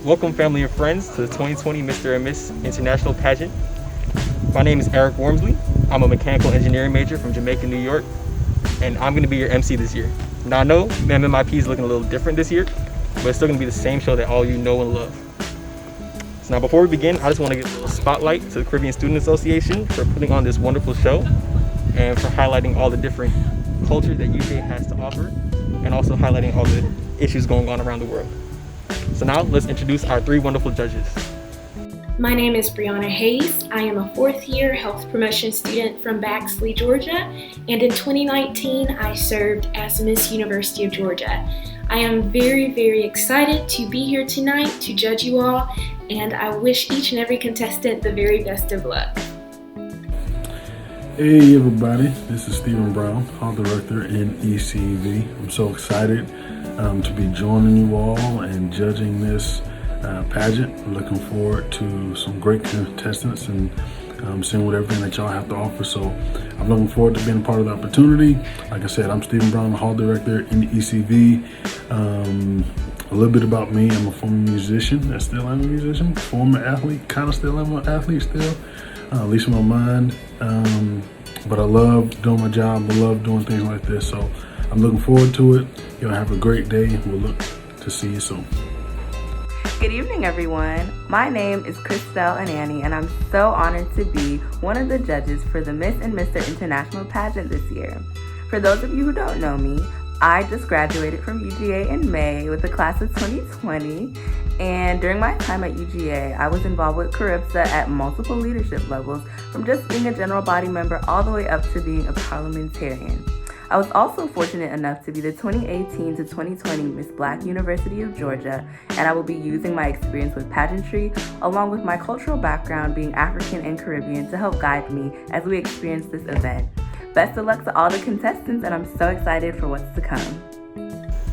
Welcome, family and friends, to the 2020 Mr. and Miss International Pageant. My name is Eric Wormsley. I'm a mechanical engineering major from Jamaica, New York, and I'm going to be your MC this year. Now, I know MMIP is looking a little different this year, but it's still going to be the same show that all you know and love. So now, before we begin, I just want to give a little spotlight to the Caribbean Student Association for putting on this wonderful show and for highlighting all the different culture that UGA has to offer, and also highlighting all the issues going on around the world. So now let's introduce our three wonderful judges. My name is Brianna Hayes. I am a fourth year health promotion student from Baxley, Georgia, and in 2019 I served as Miss University of Georgia. I am very, very excited to be here tonight to judge you all, and I wish each and every contestant the very best of luck. Hey everybody, this is Stephen Brown, Hall Director in ECV. I'm so excited to be joining you all and judging this pageant. I'm looking forward to some great contestants and seeing what everything that y'all have to offer. So I'm looking forward to being a part of the opportunity. Like I said, I'm Stephen Brown, Hall Director in the ECV. A little bit about me, I'm a former musician. I still am a musician, former athlete, kind of still am an athlete still. At least in my mind, but I love doing my job. I love doing things like this, so I'm looking forward to it. Y'all have a great day. We'll look to see you soon. Good evening, everyone. My name is Christelle Anani, and I'm so honored to be one of the judges for the Miss and Mr. International Pageant this year. For those of you who don't know me, I just graduated from UGA in May with the class of 2020, and during my time at UGA, I was involved with Caribsa at multiple leadership levels, from just being a general body member all the way up to being a parliamentarian. I was also fortunate enough to be the 2018 to 2020 Miss Black University of Georgia, and I will be using my experience with pageantry along with my cultural background being African and Caribbean to help guide me as we experience this event. Best of luck to all the contestants, and I'm so excited for what's to come.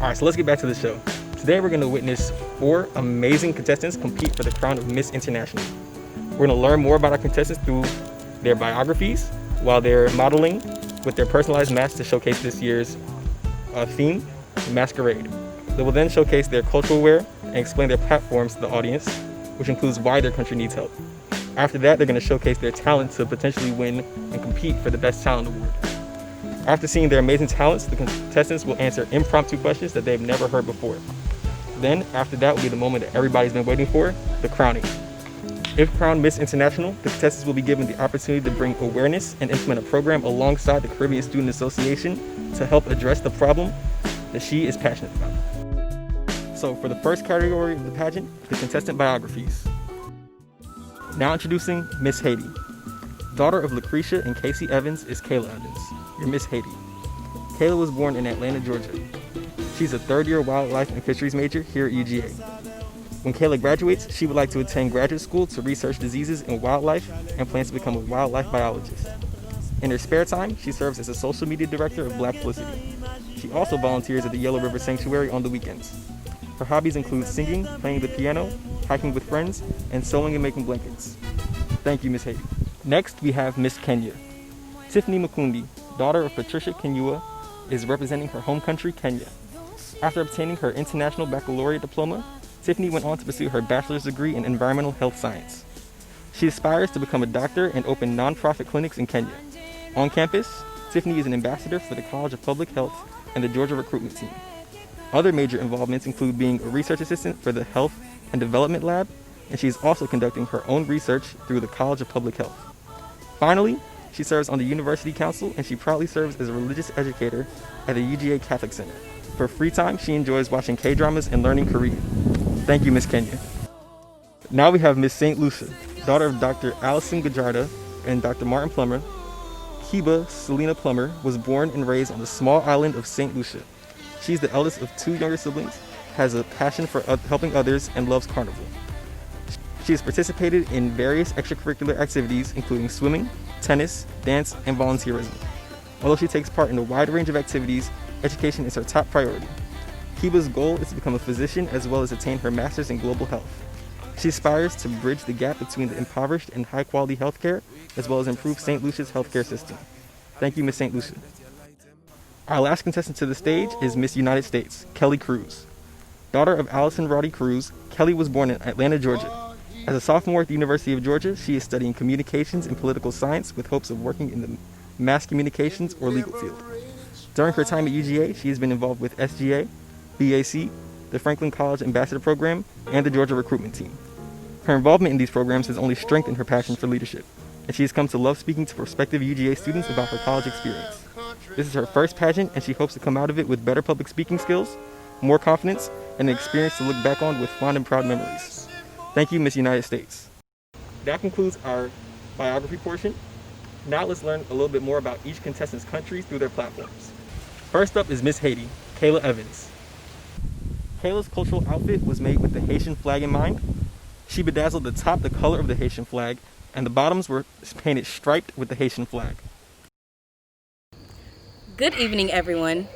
All right, so let's get back to the show. Today we're going to witness 4 amazing contestants compete for the crown of Miss International. We're going to learn more about our contestants through their biographies while they're modeling with their personalized masks to showcase this year's theme, Masquerade. They will then showcase their cultural wear and explain their platforms to the audience, which includes why their country needs help. After that, they're going to showcase their talent to potentially win and compete for the Best Talent Award. After seeing their amazing talents, the contestants will answer impromptu questions that they've never heard before. Then, after that will be the moment that everybody's been waiting for, the crowning. If crowned Miss International, the contestants will be given the opportunity to bring awareness and implement a program alongside the Caribbean Student Association to help address the problem that she is passionate about. So for the first category of the pageant, the contestant biographies. Now introducing Miss Haiti. Daughter of Lucretia and Casey Evans is Kayla Evans, your Miss Haiti. Kayla was born in Atlanta, Georgia. She's a third-year wildlife and fisheries major here at UGA. When Kayla graduates, she would like to attend graduate school to research diseases in wildlife and plans to become a wildlife biologist. In her spare time, she serves as a social media director of Black Publicity. She also volunteers at the Yellow River Sanctuary on the weekends. Her hobbies include singing, playing the piano, hiking with friends, and sewing and making blankets. Thank you, Miss Haiti. Next, we have Miss Kenya. Tiffany Mukundi, daughter of Patricia Kenyua, is representing her home country, Kenya. After obtaining her International Baccalaureate diploma, Tiffany went on to pursue her bachelor's degree in environmental health science. She aspires to become a doctor and open nonprofit clinics in Kenya. On campus, Tiffany is an ambassador for the College of Public Health and the Georgia Recruitment Team. Other major involvements include being a research assistant for the Health and Development Lab, and she is also conducting her own research through the College of Public Health. Finally, she serves on the University Council, and she proudly serves as a religious educator at the UGA Catholic Center. For free time, she enjoys watching K-dramas and learning Korean. Thank you, Miss Kenya. Now we have Miss St. Lucia, daughter of Dr. Allison Gajarda and Dr. Martin Plummer. Kiba Selena Plummer was born and raised on the small island of St. Lucia. She's the eldest of 2 younger siblings, has a passion for helping others, and loves carnival. She has participated in various extracurricular activities, including swimming, tennis, dance, and volunteerism. Although she takes part in a wide range of activities, education is her top priority. Kiba's goal is to become a physician as well as attain her master's in global health. She aspires to bridge the gap between the impoverished and high-quality healthcare, as well as improve St. Lucia's healthcare system. Thank you, Miss St. Lucia. Our last contestant to the stage is Miss United States, Kelly Cruz. Daughter of Allison Roddy Cruz, Kelly was born in Atlanta, Georgia. As a sophomore at the University of Georgia, she is studying communications and political science with hopes of working in the mass communications or legal field. During her time at UGA, she has been involved with SGA, BAC, the Franklin College Ambassador Program, and the Georgia Recruitment Team. Her involvement in these programs has only strengthened her passion for leadership, and she has come to love speaking to prospective UGA students about her college experience. This is her first pageant, and she hopes to come out of it with better public speaking skills, more confidence, and an experience to look back on with fond and proud memories. Thank you, Miss United States. That concludes our biography portion. Now let's learn a little bit more about each contestant's countries through their platforms. First up is Miss Haiti, Kayla Evans. Kayla's cultural outfit was made with the Haitian flag in mind. She bedazzled the top the color of the Haitian flag, and the bottoms were painted striped with the Haitian flag. Good evening, everyone.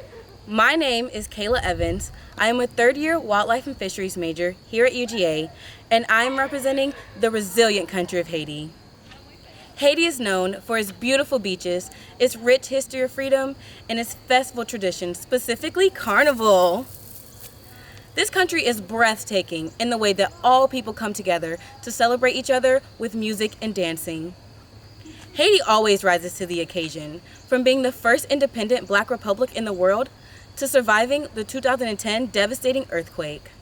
My name is Kayla Evans. I am a third-year wildlife and fisheries major here at UGA, and I am representing the resilient country of Haiti. Haiti is known for its beautiful beaches, its rich history of freedom, and its festival traditions, specifically Carnival. This country is breathtaking in the way that all people come together to celebrate each other with music and dancing. Haiti always rises to the occasion, from being the first independent Black republic in the world to surviving the 2010 devastating earthquake.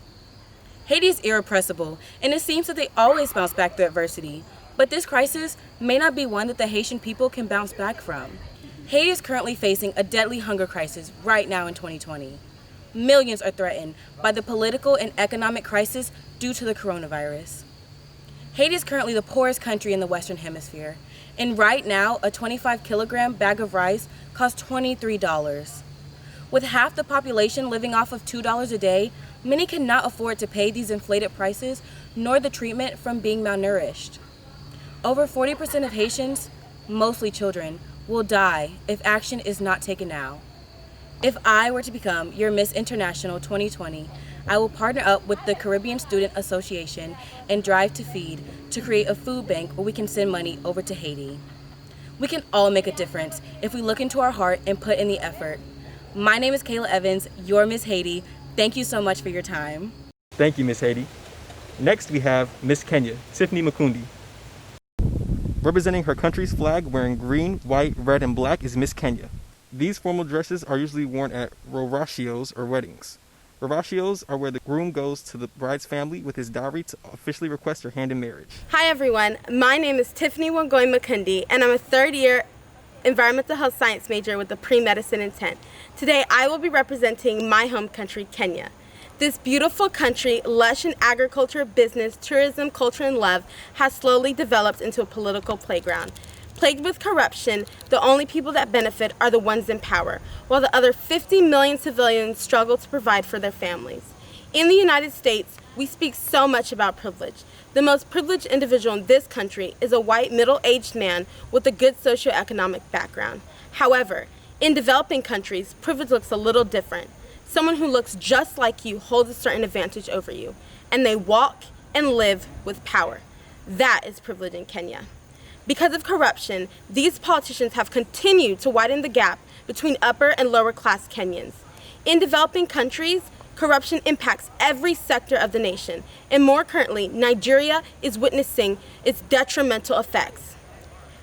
Haiti is irrepressible, and it seems that they always bounce back through adversity, but this crisis may not be one that the Haitian people can bounce back from. Haiti is currently facing a deadly hunger crisis right now in 2020. Millions are threatened by the political and economic crisis due to the coronavirus. Haiti is currently the poorest country in the Western Hemisphere, and right now a 25-kilogram bag of rice costs $23. With half the population living off of $2 a day, many cannot afford to pay these inflated prices nor the treatment from being malnourished. Over 40% of Haitians, mostly children, will die if action is not taken now. If I were to become your Miss International 2020, I will partner up with the Caribbean Student Association and Drive to Feed to create a food bank where we can send money over to Haiti. We can all make a difference if we look into our heart and put in the effort. My name is Kayla Evans, your Miss Haiti. Thank you so much for your time. Thank you, Miss Haiti. Next, we have Miss Kenya, Tiffany Makundi. Representing her country's flag wearing green, white, red, and black is Miss Kenya. These formal dresses are usually worn at rorashios or weddings. Rorashios are where the groom goes to the bride's family with his dowry to officially request her hand in marriage. Hi everyone, my name is Tiffany Wangoy Makundi, and I'm a third-year environmental health science major with a pre-medicine intent. Today I will be representing my home country, Kenya. This beautiful country, lush in agriculture, business, tourism, culture, and love, has slowly developed into a political playground. Plagued with corruption, the only people that benefit are the ones in power, while the other 50 million civilians struggle to provide for their families. In the United States, we speak so much about privilege. The most privileged individual in this country is a white middle-aged man with a good socioeconomic background. However, in developing countries, privilege looks a little different. Someone who looks just like you holds a certain advantage over you, and they walk and live with power. That is privilege in Kenya. Because of corruption, these politicians have continued to widen the gap between upper and lower class Kenyans. In developing countries, corruption impacts every sector of the nation, and more currently, Nigeria is witnessing its detrimental effects.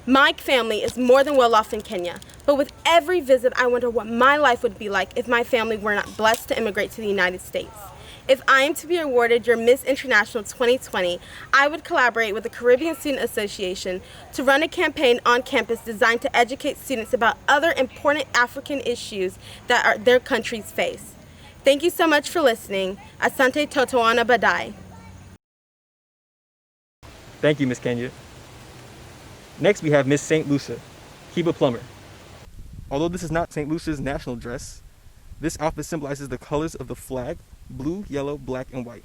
My family is more than well off in Kenya, but with every visit, I wonder what my life would be like if my family were not blessed to immigrate to the United States. If I am to be awarded your Miss International 2020, I would collaborate with the Caribbean Student Association to run a campaign on campus designed to educate students about other important African issues that their countries face. Thank you so much for listening. Asante Totoana Badai. Thank you, Miss Kenya. Next, we have Miss St. Lucia, Kiba Plummer. Although this is not St. Lucia's national dress, this outfit symbolizes the colors of the flag: blue, yellow, black, and white.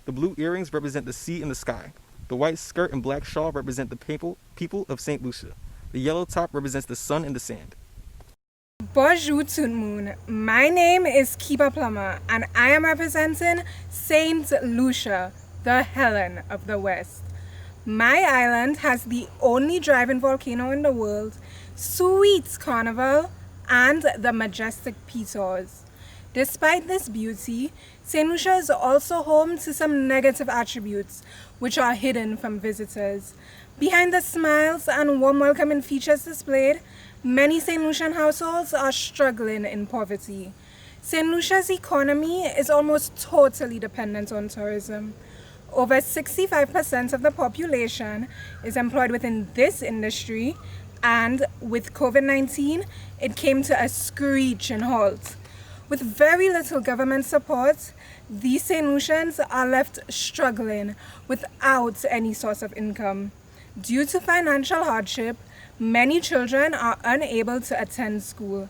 The blue earrings represent the sea and the sky. The white skirt and black shawl represent the people of St. Lucia. The yellow top represents the sun and the sand. Bonjour tout le monde. My name is Kiba Plummer and I am representing St. Lucia, the Helen of the West. My island has the only driving volcano in the world, sweet carnival, and the majestic Petors. Despite this beauty, St. Lucia is also home to some negative attributes which are hidden from visitors. Behind the smiles and warm welcoming features displayed, many St. Lucian households are struggling in poverty. St. Lucia's economy is almost totally dependent on tourism. Over 65% of the population is employed within this industry, and with COVID-19, it came to a screeching halt. With very little government support, these St. Lucians are left struggling without any source of income. Due to financial hardship, many children are unable to attend school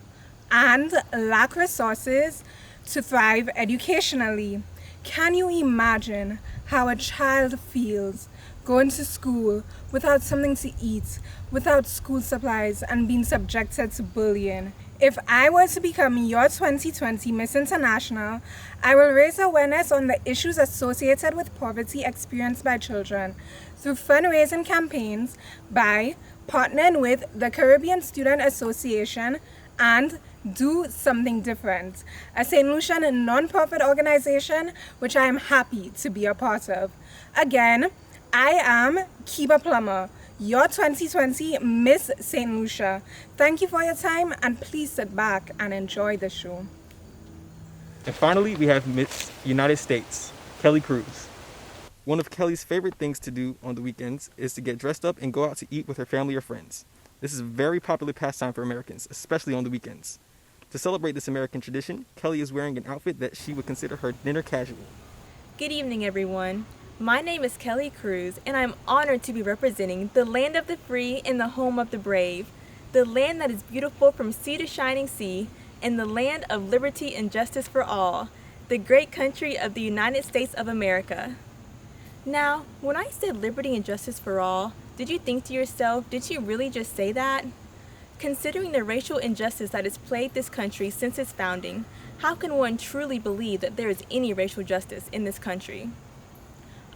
and lack resources to thrive educationally. Can you imagine how a child feels going to school without something to eat, without school supplies, and being subjected to bullying? If I were to become your 2020 Miss International, I will raise awareness on the issues associated with poverty experienced by children through fundraising campaigns by partnering with the Caribbean Student Association and Do Something Different, a St. Lucian non-profit organization which I am happy to be a part of. Again, I am Kiba Plummer, your 2020 Miss St. Lucia. Thank you for your time, and please sit back and enjoy the show. And finally, we have Miss United States, Kelly Cruz. One of Kelly's favorite things to do on the weekends is to get dressed up and go out to eat with her family or friends. This is a very popular pastime for Americans, especially on the weekends. To celebrate this American tradition, Kelly is wearing an outfit that she would consider her dinner casual. Good evening, everyone. My name is Kelly Cruz, and I'm honored to be representing the land of the free and the home of the brave, the land that is beautiful from sea to shining sea, and the land of liberty and justice for all, the great country of the United States of America. Now, when I said liberty and justice for all, did you think to yourself, did she really just say that? Considering the racial injustice that has plagued this country since its founding, how can one truly believe that there is any racial justice in this country?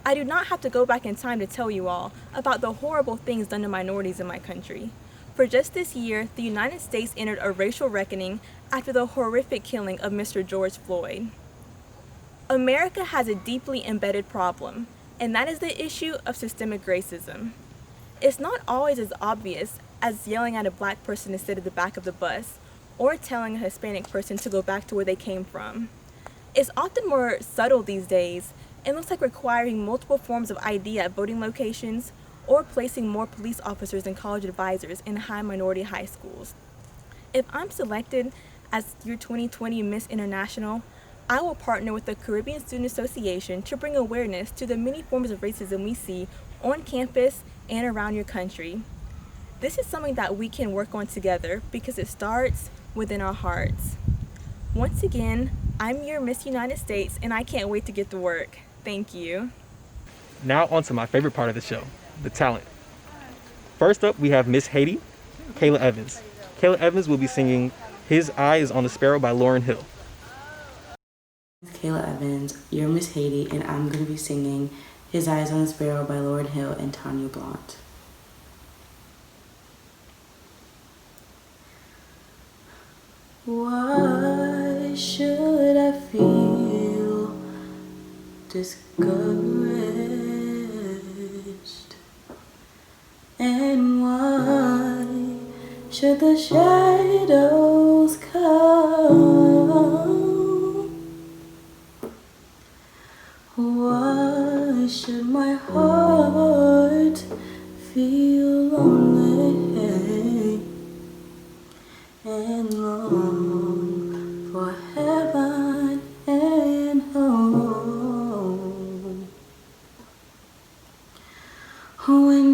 I do not have to go back in time to tell you all about the horrible things done to minorities in my country. For just this year, the United States entered a racial reckoning after the horrific killing of Mr. George Floyd. America has a deeply embedded problem, and that is the issue of systemic racism. It's not always as obvious as yelling at a black person to sit at the back of the bus, or telling a Hispanic person to go back to where they came from. It's often more subtle these days, and looks like requiring multiple forms of ID at voting locations, or placing more police officers and college advisors in minority high schools. If I'm selected as your 2020 Miss International, I will partner with the Caribbean Student Association to bring awareness to the many forms of racism we see on campus and around your country. This is something that we can work on together because it starts within our hearts. Once again, I'm your Miss United States, and I can't wait to get to work. Thank you. Now on to my favorite part of the show, the talent. First up, we have Miss Haiti, Kayla Evans. Kayla Evans will be singing His Eye is on the Sparrow by Lauryn Hill. Kayla Evans, you're Miss Haiti, and I'm going to be singing His Eyes on the Sparrow by Lauryn Hill and Tanya Blount. Why should I feel discouraged? And why should the shadows come? Why should my heart feel lonely and long for heaven and home?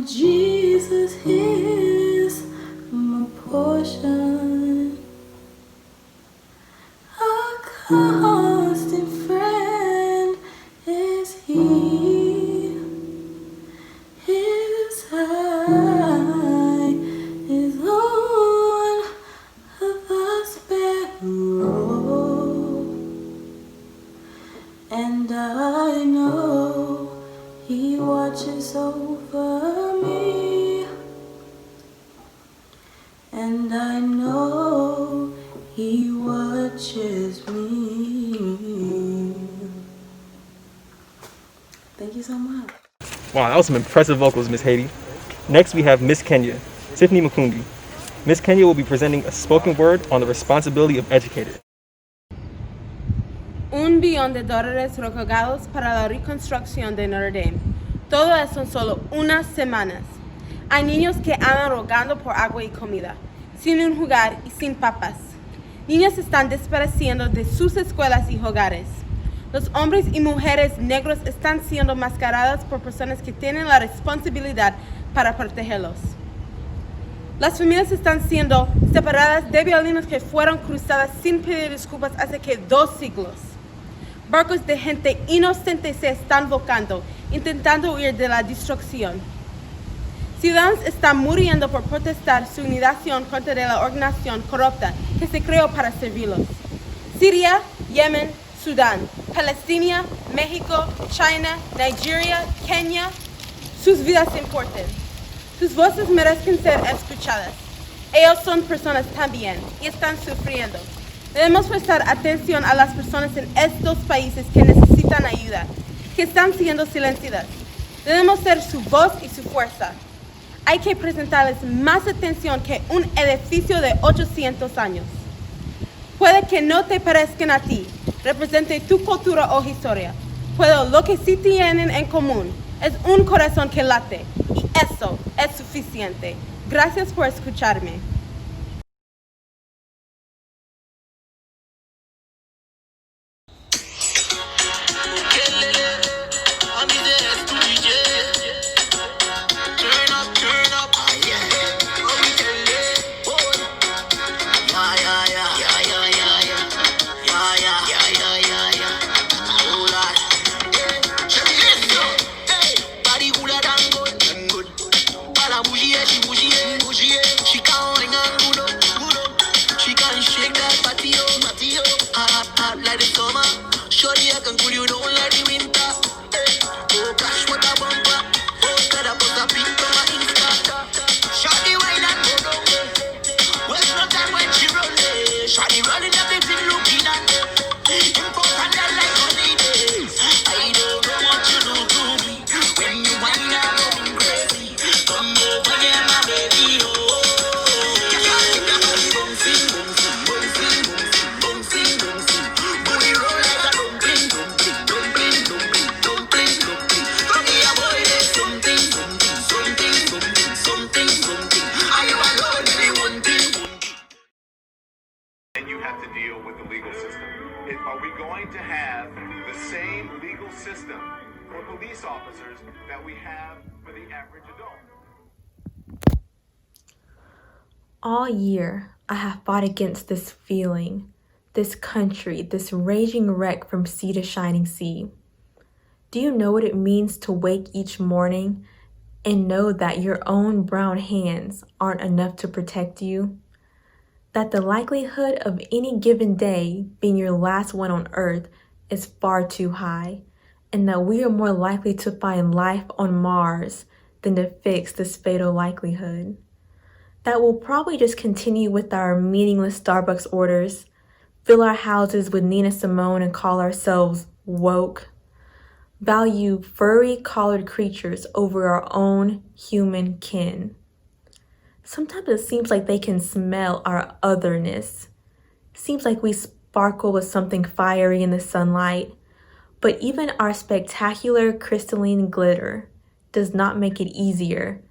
Jesus is my portion, is on the sparrow, and I know He watches over me, and I know He watches me. Thank you so much. Wow, that was some impressive vocals, Miss Haiti. Next, we have Miss Kenya, Tiffany Mukundi. Miss Kenya will be presenting a spoken word on the responsibility of educators. $1 billion recogados para la reconstrucción de Notre Dame. Todo eso en solo unas semanas. Hay niños que andan rogando por agua y comida, sin un hogar y sin papas. Niños están desapareciendo de sus escuelas y hogares. Los hombres y mujeres negros están siendo mascarados por personas que tienen la responsabilidad para protegerlos. Las familias están siendo separadas de violinos que fueron cruzadas sin pedir disculpas hace que 2 siglos. Barcos de gente inocente se están volcando, intentando huir de la destrucción. Ciudadanos están muriendo por protestar su indignación contra la organización corrupta que se creó para servirlos. Siria, Yemen, Sudán, Palestina, México, China, Nigeria, Kenia, sus vidas importan. Sus voces merecen ser escuchadas. Ellos son personas también y están sufriendo. Debemos prestar atención a las personas en estos países que necesitan ayuda, que están siendo silenciadas. Debemos ser su voz y su fuerza. Hay que prestarles más atención que un edificio de 800 años. Puede que no te parezcan a ti, represente tu cultura o historia, pero lo que sí tienen en común es un corazón que late, y eso es suficiente. Gracias por escucharme. Are we going to have the same legal system for police officers that we have for the average adult? All year, I have fought against this feeling, this country, this raging wreck from sea to shining sea. Do you know what it means to wake each morning and know that your own brown hands aren't enough to protect you? That the likelihood of any given day being your last one on earth is far too high, and that we are more likely to find life on Mars than to fix this fatal likelihood. That we'll probably just continue with our meaningless Starbucks orders, fill our houses with Nina Simone and call ourselves woke, value furry collared creatures over our own human kin. Sometimes it seems like they can smell our otherness. Seems like we sparkle with something fiery in the sunlight, but even our spectacular crystalline glitter does not make it easier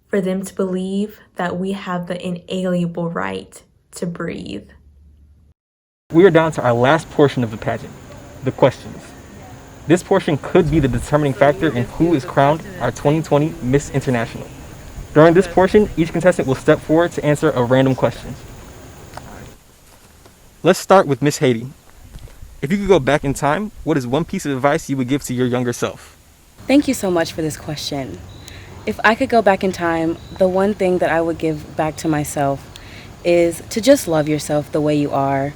for them to believe that we have the inalienable right to breathe. We are down to our last portion of the pageant, the questions. This portion could be the determining factor in who is crowned our 2020 Miss International. During this portion, each contestant will step forward to answer a random question. Let's start with Miss Haiti. If you could go back in time, what is one piece of advice you would give to your younger self? Thank you so much for this question. If I could go back in time, the one thing that I would give back to myself is to just love yourself the way you are.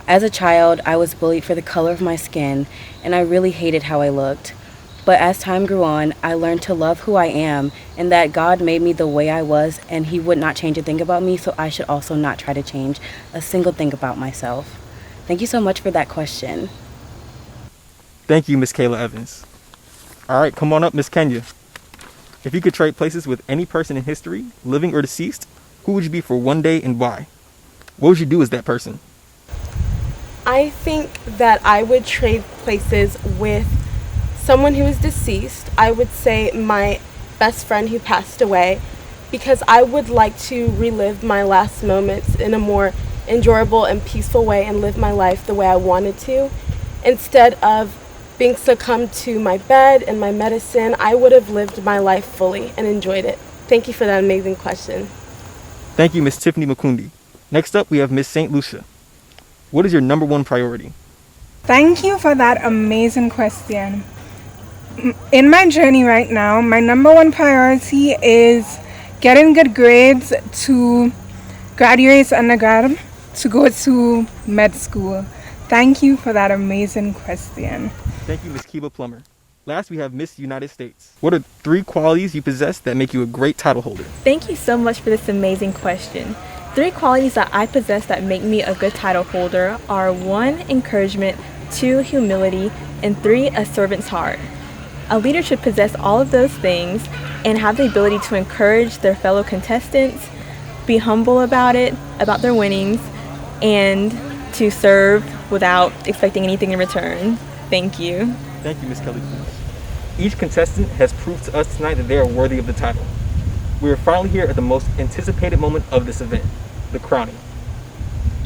As a child, I was bullied for the color of my skin, and I really hated how I looked. But as time grew on, I learned to love who I am and that God made me the way I was, and He would not change a thing about me, so I should also not try to change a single thing about myself. Thank you so much for that question. Thank you, Miss Kayla Evans. All right, come on up, Miss Kenya. If you could trade places with any person in history, living or deceased, who would you be for one day and why? What would you do as that person? I think that I would trade places with someone who is deceased. I would say my best friend who passed away, because I would like to relive my last moments in a more enjoyable and peaceful way and live my life the way I wanted to. Instead of being succumbed to my bed and my medicine, I would have lived my life fully and enjoyed it. Thank you for that amazing question. Thank you, Miss Tiffany Makundi. Next up, we have Miss St. Lucia. What is your number one priority? Thank you for that amazing question. In my journey right now, my number one priority is getting good grades to graduate undergrad, to go to med school. Thank you for that amazing question. Thank you, Miss Kiba Plummer. Last, we have Miss United States. What are 3 qualities you possess that make you a great title holder? Thank you so much for this amazing question. 3 qualities that I possess that make me a good title holder are 1, encouragement, 2, humility, and 3, a servant's heart. A leader should possess all of those things and have the ability to encourage their fellow contestants, be humble about it, about their winnings, and to serve without expecting anything in return. Thank you. Thank you, Miss Kelly Cruz. Each contestant has proved to us tonight that they are worthy of the title. We are finally here at the most anticipated moment of this event, the crowning.